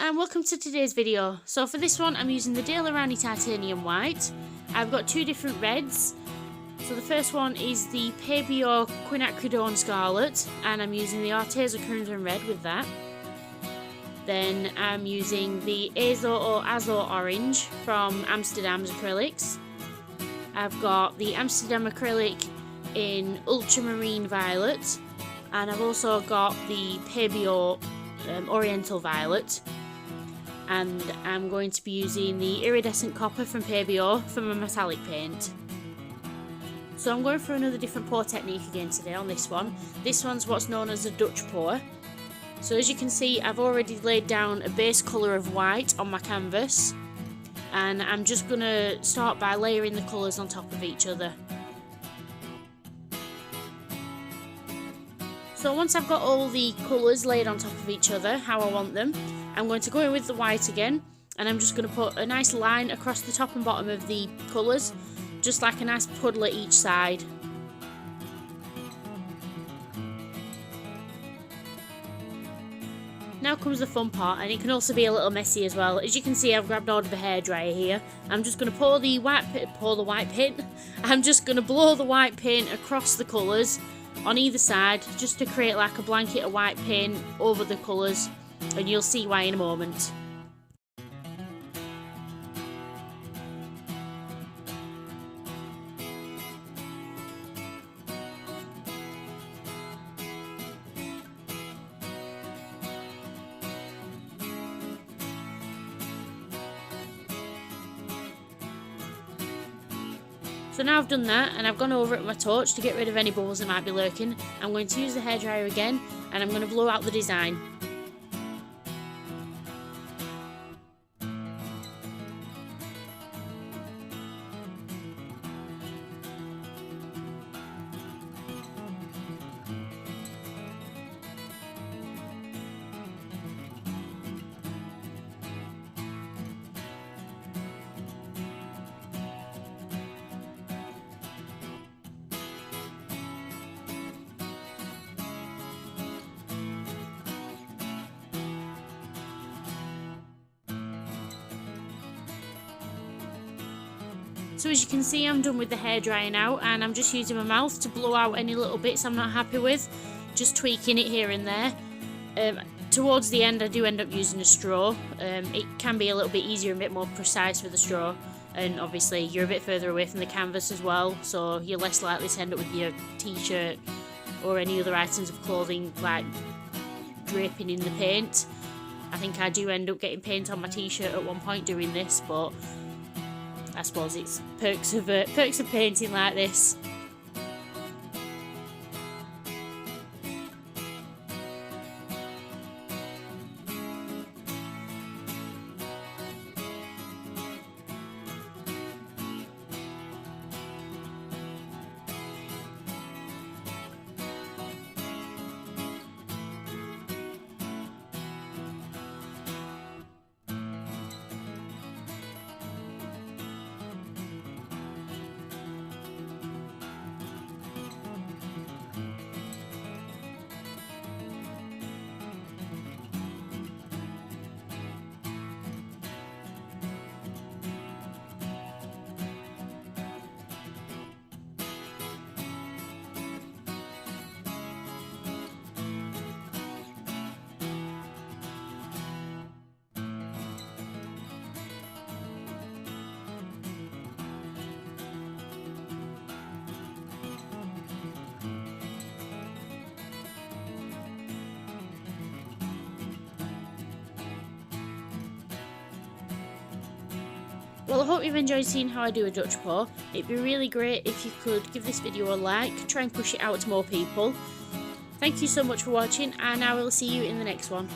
and welcome to today's video. So for this one I'm using the Daler Rowney Titanium White. I've got two different reds. So the first one is the Pebeo Quinacridone Scarlet, and I'm using the Arteza Crimson Red with that. Then I'm using the Azo or Azo Orange from Amsterdam Acrylics. I've got the Amsterdam Acrylic in Ultramarine Violet, and I've also got the Pebeo Oriental Violet, and I'm going to be using the Iridescent Copper from Pebeo for my metallic paint. So I'm going for another different pour technique again today on this one. This one's what's known as a Dutch pour. So as you can see, I've already laid down a base colour of white on my canvas, and I'm just going to start by layering the colours on top of each other. So once I've got all the colours laid on top of each other, how I want them, I'm going to go in with the white again, and I'm just going to put a nice line across the top and bottom of the colours, just like a nice puddle at each side. Now comes the fun part, and it can also be a little messy as well. As you can see, I've grabbed hold of a hairdryer here. I'm just going to I'm just going to blow the white paint across the colours on either side, just to create like a blanket of white paint over the colours, and you'll see why in a moment. So now I've done that, and I've gone over it with my torch to get rid of any bubbles that might be lurking. I'm going to use the hairdryer again, and I'm going to blow out the design. So as you can see, I'm done with the hairdryer now, and I'm just using my mouth to blow out any little bits I'm not happy with, just tweaking it here and there. Towards the end I do end up using a straw. It can be a little bit easier and a bit more precise with a straw, and obviously you're a bit further away from the canvas as well, so you're less likely to end up with your t-shirt or any other items of clothing like draping in the paint. I think I do end up getting paint on my t-shirt at one point doing this, but I suppose it's perks of painting like this. Well, I hope you've enjoyed seeing how I do a Dutch pour. It'd be really great if you could give this video a like, try and push it out to more people. Thank you so much for watching, and I will see you in the next one.